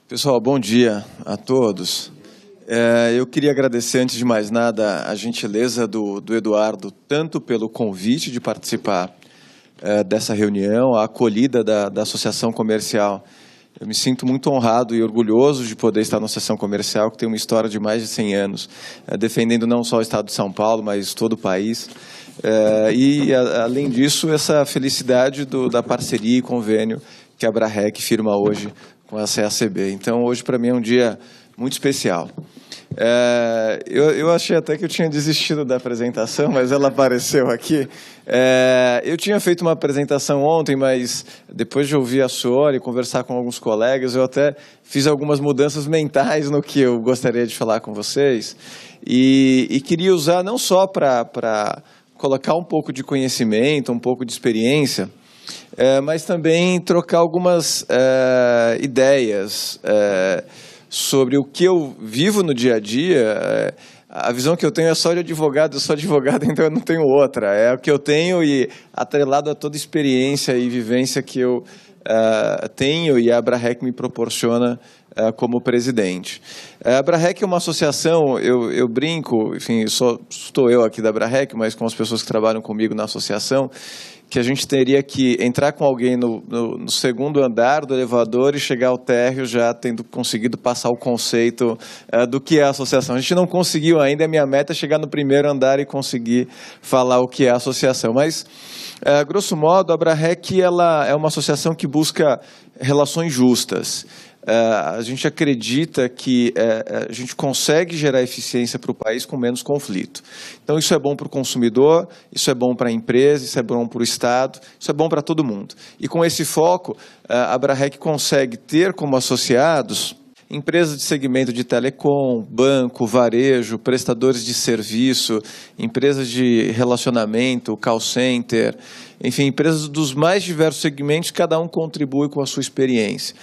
Pessoal, bom dia a todos. Eu queria agradecer, antes de mais nada, a gentileza do Eduardo, tanto pelo convite de participar dessa reunião, a acolhida da Associação Comercial. Eu me sinto muito honrado e orgulhoso de poder estar na Associação Comercial, que tem uma história de mais de 100 anos, defendendo não só o Estado de São Paulo, mas todo o país. Além disso, essa felicidade da parceria e convênio que a Abrarec firma hoje com a CACB. Então, hoje, para mim, é um dia muito especial. Eu achei até que eu tinha desistido da apresentação, mas ela apareceu aqui. Eu tinha feito uma apresentação ontem, mas depois de ouvir a Suor e conversar com alguns colegas, eu até fiz algumas mudanças mentais no que eu gostaria de falar com vocês. E queria usar não só para colocar um pouco de conhecimento, um pouco de experiência, mas também trocar algumas ideias sobre o que eu vivo no dia a dia. A visão que eu tenho é só de advogado, eu sou advogado, então eu não tenho outra. É o que eu tenho e atrelado a toda experiência e vivência que eu tenho e a Abrarec me proporciona como presidente. A Abrarec é uma associação, eu brinco, enfim, estou eu aqui da Abrarec, mas com as pessoas que trabalham comigo na associação, que a gente teria que entrar com alguém no segundo andar do elevador e chegar ao térreo já tendo conseguido passar o conceito do que é a associação. A gente não conseguiu ainda, a minha meta é chegar no primeiro andar e conseguir falar o que é a associação. Mas, grosso modo, a Abrarec ela é uma associação que busca relações justas. A gente acredita que a gente consegue gerar eficiência para o país com menos conflito. Então, isso é bom para o consumidor, isso é bom para a empresa, isso é bom para o Estado, isso é bom para todo mundo. E com esse foco, a Abrarec consegue ter como associados empresas de segmento de telecom, banco, varejo, prestadores de serviço, empresas de relacionamento, call center, enfim, empresas dos mais diversos segmentos, cada um contribui com a sua experiência.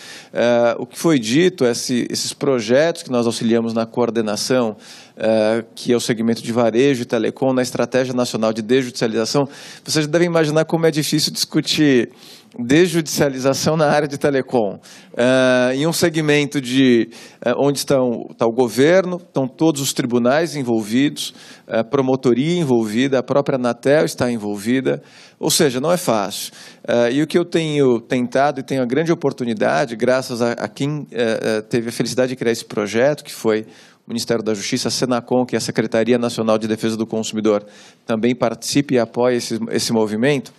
O que foi dito, esses projetos que nós auxiliamos na coordenação, que é o segmento de varejo e telecom, na Estratégia Nacional de Desjudicialização, vocês devem imaginar como é difícil discutir desjudicialização na área de telecom, em um segmento onde está o governo, estão todos os tribunais envolvidos, a promotoria envolvida, a própria Anatel está envolvida, ou seja, não é fácil. E o que eu tenho tentado e tenho a grande oportunidade, graças a quem teve a felicidade de criar esse projeto, que foi o Ministério da Justiça, a Senacom, que é a Secretaria Nacional de Defesa do Consumidor, também participa e apoia esse movimento,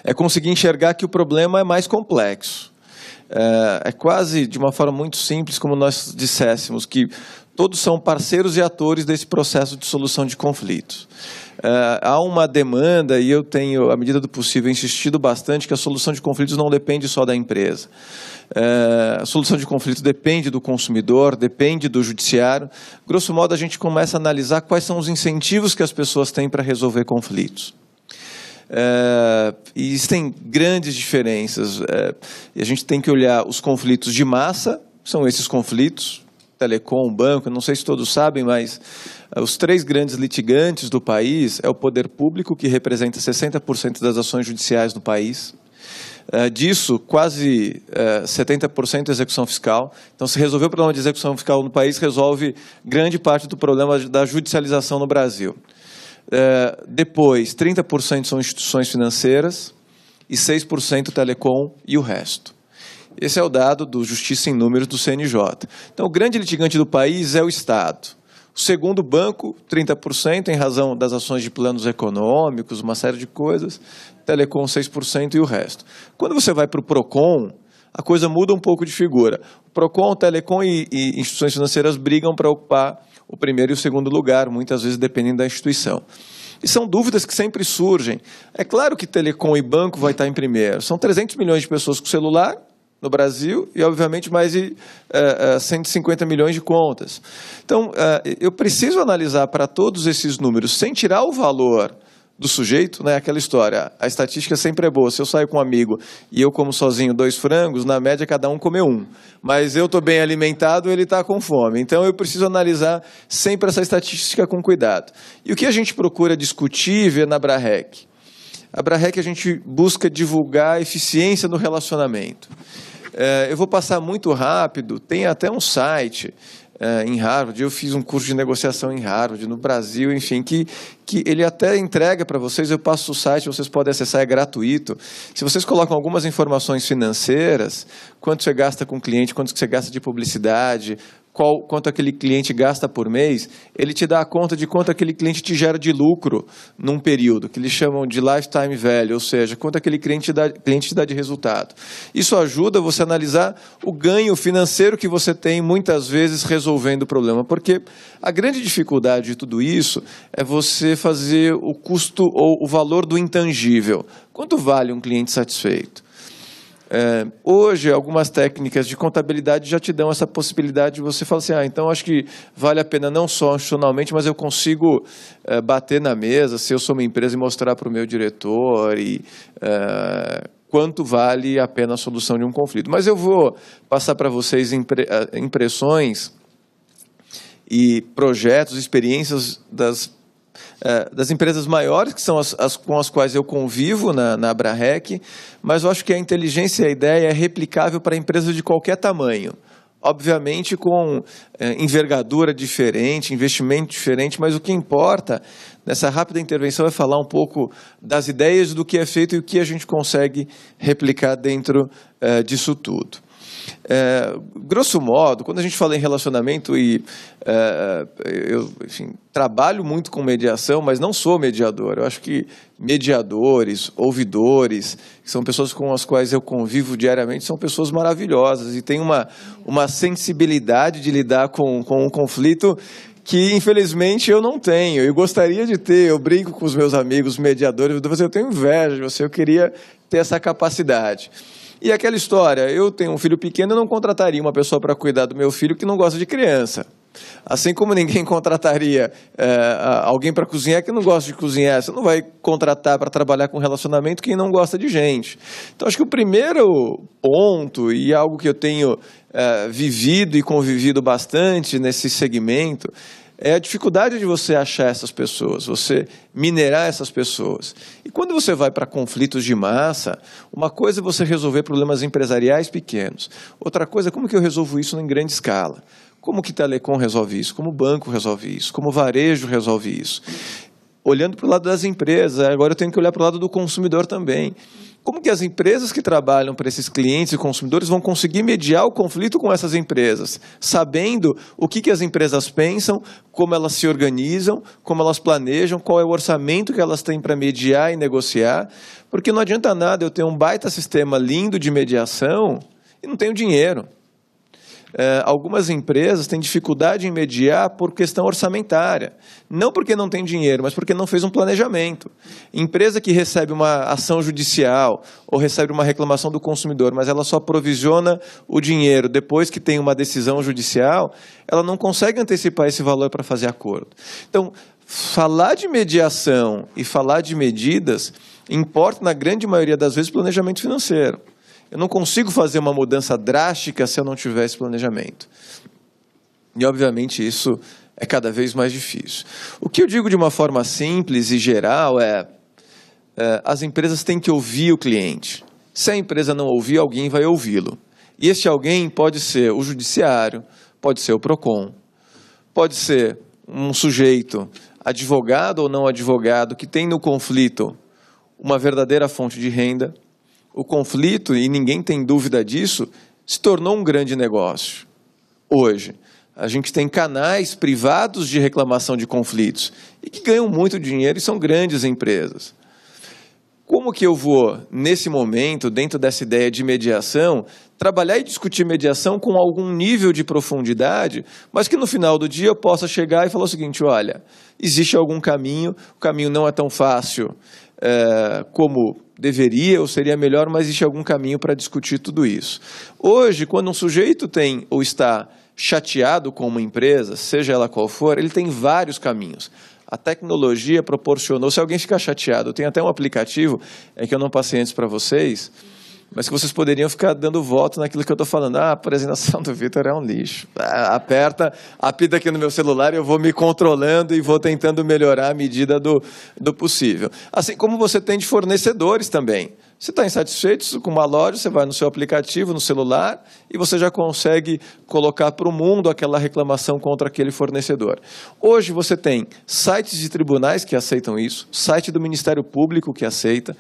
é conseguir enxergar que o problema é mais complexo. É quase, de uma forma muito simples, como nós disséssemos, que todos são parceiros e atores desse processo de solução de conflitos. Há uma demanda, e eu tenho, à medida do possível, insistido bastante, que a solução de conflitos não depende só da empresa. A solução de conflitos depende do consumidor, depende do judiciário. Grosso modo, a gente começa a analisar quais são os incentivos que as pessoas têm para resolver conflitos. E existem grandes diferenças. E a gente tem que olhar os conflitos de massa, são esses conflitos, telecom, banco, não sei se todos sabem, mas os 3 grandes litigantes do país é o poder público, que representa 60% das ações judiciais no país. Disso, quase 70% é execução fiscal. Então, se resolver o problema de execução fiscal no país, resolve grande parte do problema da judicialização no Brasil. Depois, 30% são instituições financeiras e 6% telecom e o resto. Esse é o dado do Justiça em Números do CNJ. Então, o grande litigante do país é o Estado. O segundo banco, 30%, em razão das ações de planos econômicos, uma série de coisas. Telecom, 6% e o resto. Quando você vai para o PROCON, a coisa muda um pouco de figura. O PROCON, telecom e instituições financeiras brigam para ocupar o primeiro e o segundo lugar, muitas vezes dependendo da instituição. E são dúvidas que sempre surgem. É claro que telecom e banco vai estar em primeiro. São 300 milhões de pessoas com celular no Brasil e, obviamente, mais de 150 milhões de contas. Então, eu preciso analisar para todos esses números, sem tirar o valor do sujeito, né? Aquela história, a estatística sempre é boa. Se eu saio com um amigo e eu como sozinho 2 frangos, na média cada um comeu 1. Mas eu estou bem alimentado, ele está com fome. Então eu preciso analisar sempre essa estatística com cuidado. E o que a gente procura discutir e ver na Abrarec? A Abrarec, a gente busca divulgar a eficiência no relacionamento. Eu vou passar muito rápido, tem até um site em Harvard, eu fiz um curso de negociação em Harvard, no Brasil, enfim, que ele até entrega para vocês, eu passo o site, vocês podem acessar, é gratuito. Se vocês colocam algumas informações financeiras, quanto você gasta com o cliente, quanto você gasta de publicidade, quanto aquele cliente gasta por mês, ele te dá a conta de quanto aquele cliente te gera de lucro num período, que eles chamam de lifetime value, ou seja, quanto aquele cliente te dá de resultado. Isso ajuda você a analisar o ganho financeiro que você tem, muitas vezes, resolvendo o problema, porque a grande dificuldade de tudo isso é você fazer o custo ou o valor do intangível. Quanto vale um cliente satisfeito? Hoje, algumas técnicas de contabilidade já te dão essa possibilidade de você falar assim, então acho que vale a pena não só institucionalmente, mas eu consigo bater na mesa, se eu sou uma empresa, e mostrar para o meu diretor quanto vale a pena a solução de um conflito. Mas eu vou passar para vocês impressões e projetos, experiências das empresas maiores, que são as com as quais eu convivo na Abrarec, mas eu acho que a inteligência e a ideia é replicável para empresas de qualquer tamanho. Obviamente com envergadura diferente, investimento diferente, mas o que importa nessa rápida intervenção é falar um pouco das ideias do que é feito e o que a gente consegue replicar dentro disso tudo. Grosso modo, quando a gente fala em relacionamento, eu trabalho muito com mediação, mas não sou mediador. Eu acho que mediadores, ouvidores, que são pessoas com as quais eu convivo diariamente, são pessoas maravilhosas e têm uma sensibilidade de lidar com um conflito que, infelizmente, eu não tenho. Eu gostaria de ter, eu brinco com os meus amigos mediadores, eu tenho inveja de você, eu queria ter essa capacidade. E aquela história, eu tenho um filho pequeno, eu não contrataria uma pessoa para cuidar do meu filho que não gosta de criança. Assim como ninguém contrataria alguém para cozinhar que não gosta de cozinhar, você não vai contratar para trabalhar com relacionamento quem não gosta de gente. Então, acho que o primeiro ponto, e algo que eu tenho vivido e convivido bastante nesse segmento, é a dificuldade de você achar essas pessoas, você minerar essas pessoas. E quando você vai para conflitos de massa, uma coisa é você resolver problemas empresariais pequenos. Outra coisa é como que eu resolvo isso em grande escala. Como que Telecom resolve isso? Como o banco resolve isso? Como o varejo resolve isso? Olhando para o lado das empresas, agora eu tenho que olhar para o lado do consumidor também. Como que as empresas que trabalham para esses clientes e consumidores vão conseguir mediar o conflito com essas empresas, sabendo o que as empresas pensam, como elas se organizam, como elas planejam, qual é o orçamento que elas têm para mediar e negociar, porque não adianta nada eu ter um baita sistema lindo de mediação e não tenho dinheiro. Algumas empresas têm dificuldade em mediar por questão orçamentária. Não porque não tem dinheiro, mas porque não fez um planejamento. Empresa que recebe uma ação judicial ou recebe uma reclamação do consumidor, mas ela só provisiona o dinheiro depois que tem uma decisão judicial, ela não consegue antecipar esse valor para fazer acordo. Então, falar de mediação e falar de medidas importa, na grande maioria das vezes, planejamento financeiro. Eu não consigo fazer uma mudança drástica se eu não tiver esse planejamento. E, obviamente, isso é cada vez mais difícil. O que eu digo de uma forma simples e geral as empresas têm que ouvir o cliente. Se a empresa não ouvir, alguém vai ouvi-lo. E esse alguém pode ser o judiciário, pode ser o PROCON, pode ser um sujeito, advogado ou não advogado, que tem no conflito uma verdadeira fonte de renda. O conflito, e ninguém tem dúvida disso, se tornou um grande negócio. Hoje, a gente tem canais privados de reclamação de conflitos e que ganham muito dinheiro e são grandes empresas. Como que eu vou, nesse momento, dentro dessa ideia de mediação, trabalhar e discutir mediação com algum nível de profundidade, mas que no final do dia eu possa chegar e falar o seguinte, olha, existe algum caminho, o caminho não é tão fácil como deveria ou seria melhor, mas existe algum caminho para discutir tudo isso. Hoje, quando um sujeito tem ou está chateado com uma empresa, seja ela qual for, ele tem vários caminhos. A tecnologia proporcionou, se alguém ficar chateado, tem até um aplicativo, que eu não passei antes para vocês, mas que vocês poderiam ficar dando voto naquilo que eu estou falando. A apresentação do Vitor é um lixo. Apita aqui no meu celular e eu vou me controlando e vou tentando melhorar à medida do possível. Assim como você tem de fornecedores também. Você está insatisfeito com uma loja, você vai no seu aplicativo, no celular, e você já consegue colocar para o mundo aquela reclamação contra aquele fornecedor. Hoje você tem sites de tribunais que aceitam isso, site do Ministério Público que aceita.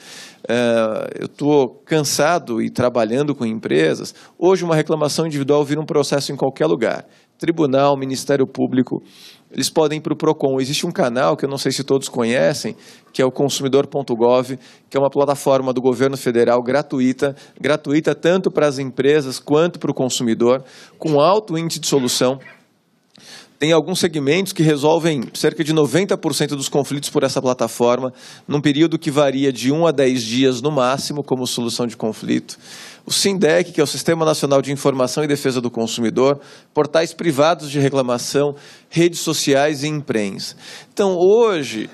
Eu estou cansado e trabalhando com empresas. Hoje uma reclamação individual vira um processo em qualquer lugar. Tribunal, Ministério Público, eles podem ir para o PROCON. Existe um canal que eu não sei se todos conhecem, que é o consumidor.gov, que é uma plataforma do governo federal gratuita tanto para as empresas quanto para o consumidor, com alto índice de solução. Tem alguns segmentos que resolvem cerca de 90% dos conflitos por essa plataforma, num período que varia de 1 a 10 dias no máximo, como solução de conflito. O SINDEC, que é o Sistema Nacional de Informação e Defesa do Consumidor, portais privados de reclamação, redes sociais e imprensa. Então, hoje,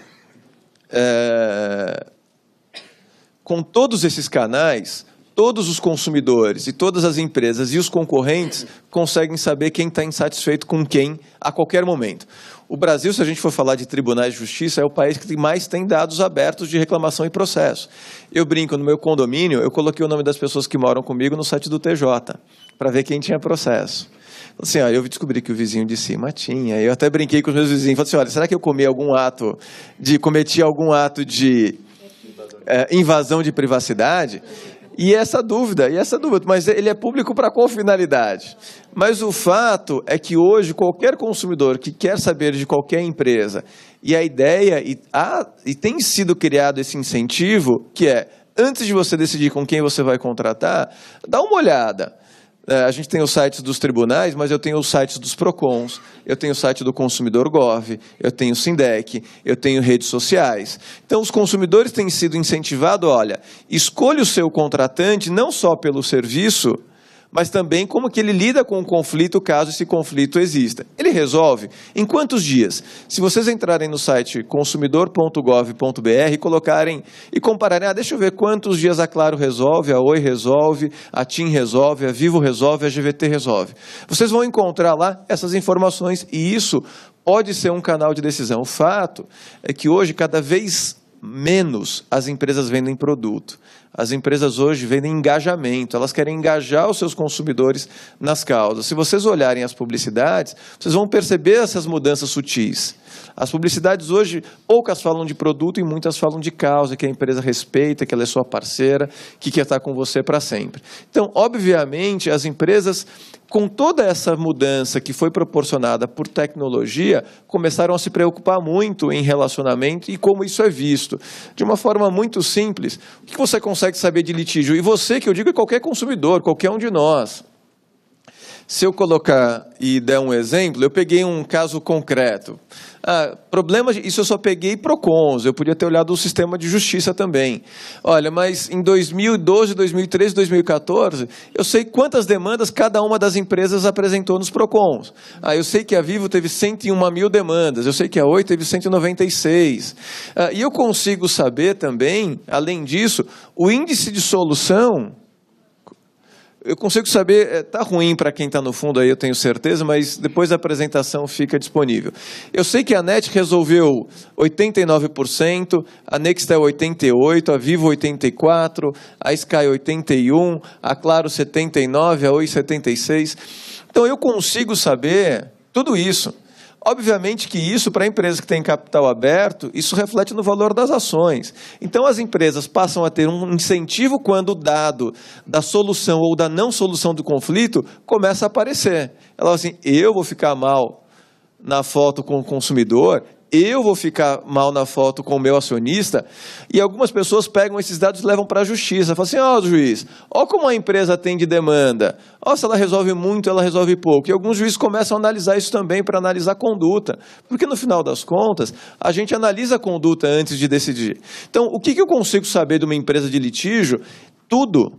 com todos esses canais, todos os consumidores e todas as empresas e os concorrentes conseguem saber quem está insatisfeito com quem a qualquer momento. O Brasil, se a gente for falar de tribunais de justiça, é o país que mais tem dados abertos de reclamação e processo. Eu brinco, no meu condomínio, eu coloquei o nome das pessoas que moram comigo no site do TJ, para ver quem tinha processo. Assim, ó, eu descobri que o vizinho de cima tinha. Eu até brinquei com os meus vizinhos, falei assim, olha, será que eu cometi algum ato de invasão de privacidade? E essa dúvida, mas ele é público para qual finalidade? Mas o fato é que hoje qualquer consumidor que quer saber de qualquer empresa, e a ideia, e tem sido criado esse incentivo, que é, antes de você decidir com quem você vai contratar, dá uma olhada. A gente tem os sites dos tribunais, mas eu tenho os sites dos PROCONs, eu tenho o site do Consumidor Gov, eu tenho o SINDEC, eu tenho redes sociais. Então, os consumidores têm sido incentivados, olha, escolha o seu contratante não só pelo serviço, mas também como que ele lida com o conflito, caso esse conflito exista. Ele resolve em quantos dias? Se vocês entrarem no site consumidor.gov.br e compararem, deixa eu ver quantos dias a Claro resolve, a Oi resolve, a TIM resolve, a Vivo resolve, a GVT resolve. Vocês vão encontrar lá essas informações e isso pode ser um canal de decisão. O fato é que hoje, cada vez menos, as empresas vendem produto. As empresas hoje vendem engajamento, elas querem engajar os seus consumidores nas causas. Se vocês olharem as publicidades, vocês vão perceber essas mudanças sutis. As publicidades hoje, poucas falam de produto e muitas falam de causa, que a empresa respeita, que ela é sua parceira, que quer estar com você para sempre. Então, obviamente, as empresas, com toda essa mudança que foi proporcionada por tecnologia, começaram a se preocupar muito em relacionamento e como isso é visto. De uma forma muito simples, o que você consegue saber de litígio? E você, que eu digo, é qualquer consumidor, qualquer um de nós. Se eu colocar e der um exemplo, eu peguei um caso concreto. Isso eu só peguei PROCONs, eu podia ter olhado o sistema de justiça também. Olha, mas em 2012, 2013, 2014, eu sei quantas demandas cada uma das empresas apresentou nos PROCONs. Eu sei que a Vivo teve 101 mil demandas, eu sei que a Oi teve 196. E eu consigo saber também, além disso, o índice de solução. Eu consigo saber, está ruim para quem está no fundo aí, eu tenho certeza, mas depois da apresentação fica disponível. Eu sei que a NET resolveu 89%, a Nextel 88%, a Vivo 84%, a Sky 81%, a Claro 79%, a Oi 76%. Então eu consigo saber tudo isso. Obviamente que isso, para a empresa que tem capital aberto, isso reflete no valor das ações. Então, as empresas passam a ter um incentivo quando o dado da solução ou da não solução do conflito começa a aparecer. Ela fala assim, eu vou ficar mal na foto com o consumidor, eu vou ficar mal na foto com o meu acionista, e algumas pessoas pegam esses dados e levam para a justiça. Falam assim, juiz, como a empresa tem de demanda, se ela resolve muito, ela resolve pouco. E alguns juízes começam a analisar isso também, para analisar a conduta. Porque, no final das contas, a gente analisa a conduta antes de decidir. Então, o que eu consigo saber de uma empresa de litígio? Tudo.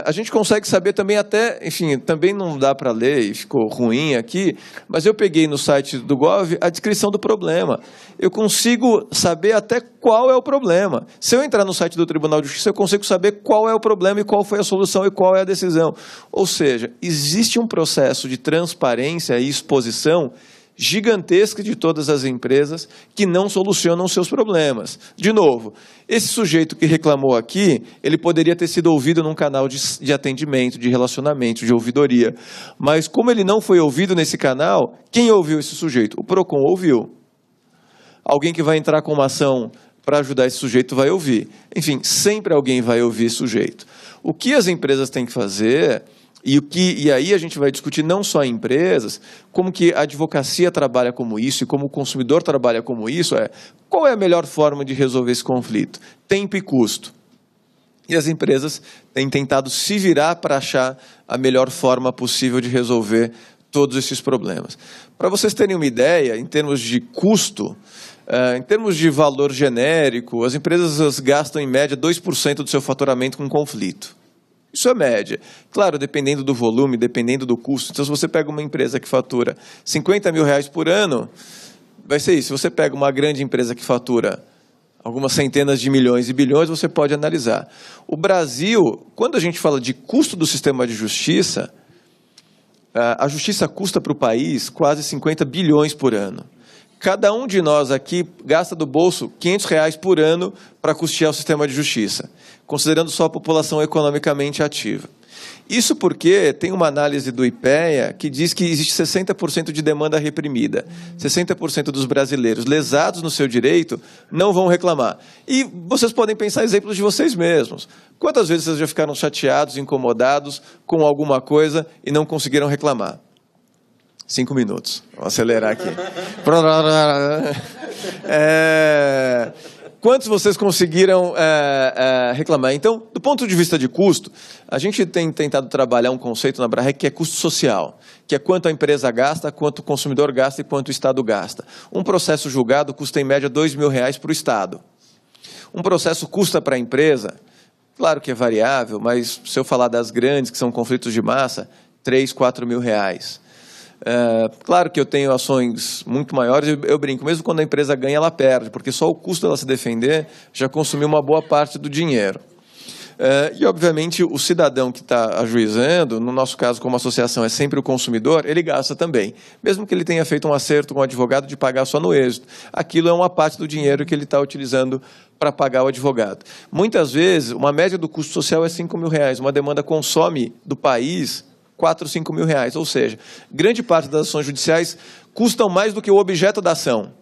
A gente consegue saber também até, enfim, também não dá para ler e ficou ruim aqui, mas eu peguei no site do Gov a descrição do problema. Eu consigo saber até qual é o problema. Se eu entrar no site do Tribunal de Justiça, eu consigo saber qual é o problema e qual foi a solução e qual é a decisão. Ou seja, existe um processo de transparência e exposição gigantesca de todas as empresas que não solucionam seus problemas. De novo, esse sujeito que reclamou aqui, ele poderia ter sido ouvido num canal de atendimento, de relacionamento, de ouvidoria. Mas como ele não foi ouvido nesse canal, quem ouviu esse sujeito? O PROCON ouviu. Alguém que vai entrar com uma ação para ajudar esse sujeito vai ouvir. Enfim, sempre alguém vai ouvir esse sujeito. O que as empresas têm que fazer, e aí a gente vai discutir não só em empresas, como que a advocacia trabalha como isso e como o consumidor trabalha como isso, qual é a melhor forma de resolver esse conflito? Tempo e custo. E as empresas têm tentado se virar para achar a melhor forma possível de resolver todos esses problemas. Para vocês terem uma ideia, em termos de custo, em termos de valor genérico, as empresas gastam em média 2% do seu faturamento com conflito. Isso é média. Claro, dependendo do volume, dependendo do custo. Então, se você pega uma empresa que fatura R$50 mil por ano, vai ser isso. Se você pega uma grande empresa que fatura algumas centenas de milhões e bilhões, você pode analisar. O Brasil, quando a gente fala de custo do sistema de justiça, a justiça custa para o país quase 50 bilhões por ano. Cada um de nós aqui gasta do bolso R$500 por ano para custear o sistema de justiça, considerando só a população economicamente ativa. Isso porque tem uma análise do IPEA que diz que existe 60% de demanda reprimida. 60% dos brasileiros lesados no seu direito não vão reclamar. E vocês podem pensar exemplos de vocês mesmos. Quantas vezes vocês já ficaram chateados, incomodados com alguma coisa e não conseguiram reclamar? 5 minutos. Vou acelerar aqui. Quantos vocês conseguiram reclamar? Então, do ponto de vista de custo, a gente tem tentado trabalhar um conceito na Brarec que é custo social, que é quanto a empresa gasta, quanto o consumidor gasta e quanto o Estado gasta. Um processo julgado custa, em média, R$2 mil para o Estado. Um processo custa para a empresa, claro que é variável, mas se eu falar das grandes, que são conflitos de massa, R$3, R$4 mil. Claro que eu tenho ações muito maiores, eu brinco, mesmo quando a empresa ganha, ela perde, porque só o custo dela se defender já consumiu uma boa parte do dinheiro. E, obviamente, o cidadão que está ajuizando, no nosso caso, como associação, é sempre o consumidor, ele gasta também. Mesmo que ele tenha feito um acerto com o advogado de pagar só no êxito. Aquilo é uma parte do dinheiro que ele está utilizando para pagar o advogado. Muitas vezes, uma média do custo social é R$5 mil. Uma demanda consome do país R$4, R$5 mil. Ou seja, grande parte das ações judiciais custam mais do que o objeto da ação.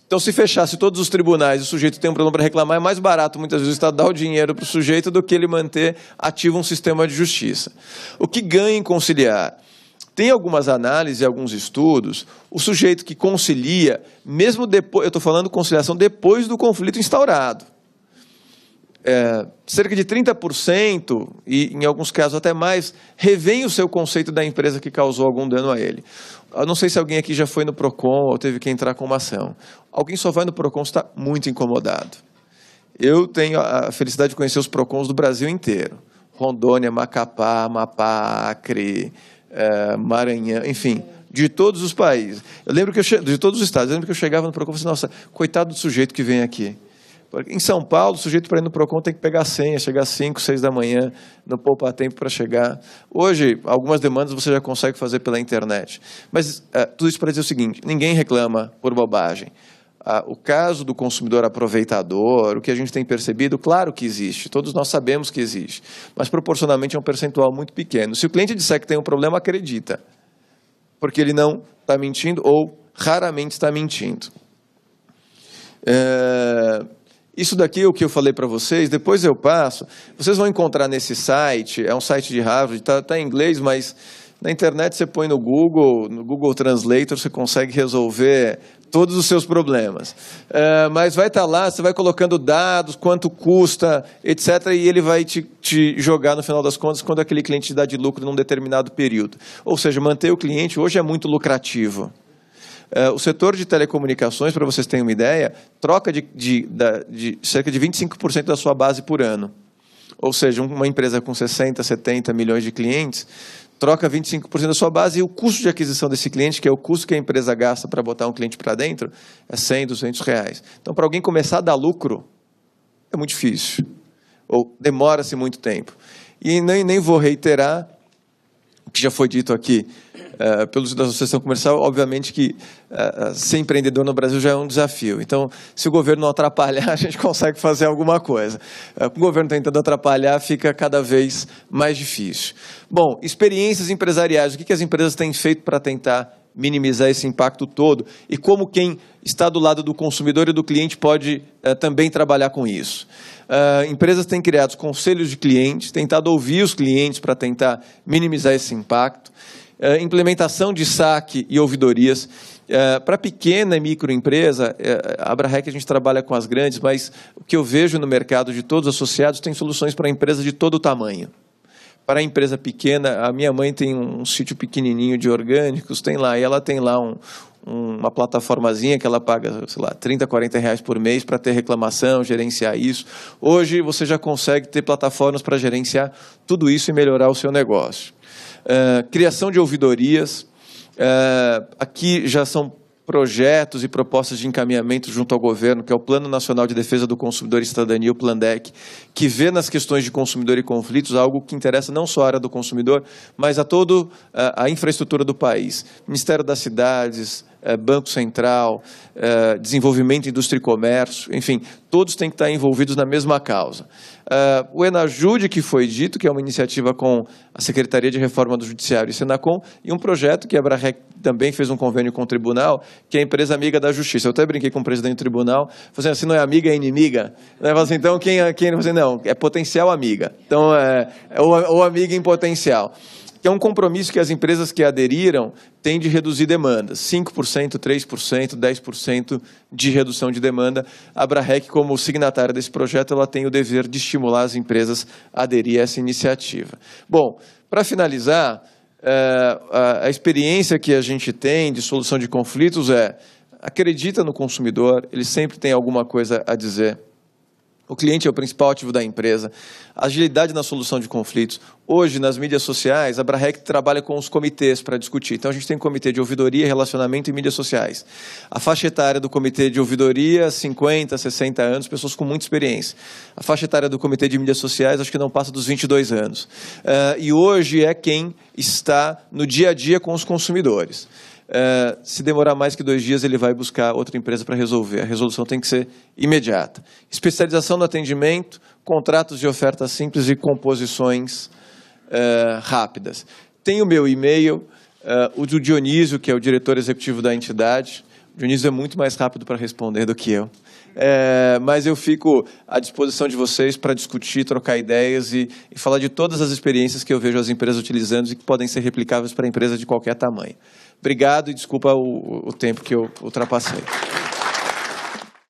Então, se fechasse todos os tribunais e o sujeito tem um problema para reclamar, é mais barato, muitas vezes, o Estado dar o dinheiro para o sujeito do que ele manter ativo um sistema de justiça. O que ganha em conciliar? Tem algumas análises, alguns estudos, o sujeito que concilia, mesmo depois, eu estou falando conciliação depois do conflito instaurado. Cerca de 30%, e em alguns casos até mais, revém o seu conceito da empresa que causou algum dano a ele. Eu não sei se alguém aqui já foi no PROCON ou teve que entrar com uma ação. Alguém só vai no PROCON se está muito incomodado. Eu tenho a felicidade de conhecer os PROCONs do Brasil inteiro. Rondônia, Macapá, Amapá, Acre, Maranhão, enfim, de todos os países. Eu lembro que de todos os estados. Eu lembro que eu chegava no PROCON e falei assim, nossa, coitado do sujeito que vem aqui. Em São Paulo, o sujeito para ir no PROCON tem que pegar a senha, chegar às 5, 6 da manhã, não poupar tempo para chegar. Hoje, algumas demandas você já consegue fazer pela internet. Mas tudo isso para dizer o seguinte, ninguém reclama por bobagem. O caso do consumidor aproveitador, o que a gente tem percebido, claro que existe, todos nós sabemos que existe, mas proporcionalmente é um percentual muito pequeno. Se o cliente disser que tem um problema, acredita, porque ele não está mentindo ou raramente está mentindo. Isso daqui é o que eu falei para vocês, depois eu passo. Vocês vão encontrar nesse site, é um site de Harvard, está em inglês, mas na internet você põe no Google Translator, você consegue resolver todos os seus problemas. Mas vai estar lá, você vai colocando dados, quanto custa, etc., e ele vai te jogar, no final das contas, quando aquele cliente te dá de lucro num determinado período. Ou seja, manter o cliente hoje é muito lucrativo. O setor de telecomunicações, para vocês terem uma ideia, troca de cerca de 25% da sua base por ano. Ou seja, uma empresa com 60, 70 milhões de clientes, troca 25% da sua base e o custo de aquisição desse cliente, que é o custo que a empresa gasta para botar um cliente para dentro, é 100, 200 reais. Então, para alguém começar a dar lucro, é muito difícil. Ou demora-se muito tempo. E nem vou reiterar o que já foi dito aqui pelos da Associação Comercial, obviamente que ser empreendedor no Brasil já é um desafio. Então, se o governo não atrapalhar, a gente consegue fazer alguma coisa. Com o governo tentando atrapalhar, fica cada vez mais difícil. Bom, experiências empresariais. O que as empresas têm feito para tentar minimizar esse impacto todo e como quem está do lado do consumidor e do cliente pode também trabalhar com isso. Empresas têm criado conselhos de clientes, tentado ouvir os clientes para tentar minimizar esse impacto, implementação de saque e ouvidorias. Para pequena e microempresa, a Abrahac a gente trabalha com as grandes, mas o que eu vejo no mercado de todos os associados tem soluções para empresas de todo o tamanho. Para a empresa pequena, a minha mãe tem um sítio pequenininho de orgânicos, tem lá, e ela tem lá uma plataformazinha que ela paga, sei lá, 30, 40 reais por mês para ter reclamação, gerenciar isso. Hoje você já consegue ter plataformas para gerenciar tudo isso e melhorar o seu negócio. Criação de ouvidorias, aqui já são projetos e propostas de encaminhamento junto ao governo, que é o Plano Nacional de Defesa do Consumidor e Cidadania, o Plandec, que vê nas questões de consumidor e conflitos algo que interessa não só a área do consumidor, mas a toda a infraestrutura do país. Ministério das Cidades, Banco Central, Desenvolvimento, Indústria e Comércio, enfim, todos têm que estar envolvidos na mesma causa. O Enajude, que foi dito, que é uma iniciativa com a Secretaria de Reforma do Judiciário e Senacom, e um projeto que a Abrahac também fez um convênio com o tribunal, que é a empresa amiga da Justiça. Eu até brinquei com o presidente do tribunal, falando assim, não é amiga, é inimiga. Assim, então, quem não, é potencial amiga. Então, ou amiga em potencial. Que é um compromisso que as empresas que aderiram têm de reduzir demandas. 5%, 3%, 10% de redução de demanda. A Abrahac, como signatária desse projeto, ela tem o dever de estimular as empresas a aderir a essa iniciativa. Bom, para finalizar, a experiência que a gente tem de solução de conflitos acredita no consumidor, ele sempre tem alguma coisa a dizer. O cliente é o principal ativo da empresa. Agilidade na solução de conflitos. Hoje, nas mídias sociais, a Abrahac trabalha com os comitês para discutir. Então, a gente tem um comitê de ouvidoria, relacionamento e mídias sociais. A faixa etária do comitê de ouvidoria, 50, 60 anos, pessoas com muita experiência. A faixa etária do comitê de mídias sociais, acho que não passa dos 22 anos. E hoje é quem está no dia a dia com os consumidores. Se demorar mais que 2 dias, ele vai buscar outra empresa para resolver. A resolução tem que ser imediata. Especialização no atendimento, contratos de oferta simples e composições rápidas. Tem o meu e-mail, o do Dionísio, que é o diretor executivo da entidade. O Dionísio é muito mais rápido para responder do que eu. Mas eu fico à disposição de vocês para discutir, trocar ideias e falar de todas as experiências que eu vejo as empresas utilizando e que podem ser replicáveis para empresas de qualquer tamanho. Obrigado e desculpa o tempo que eu ultrapassei.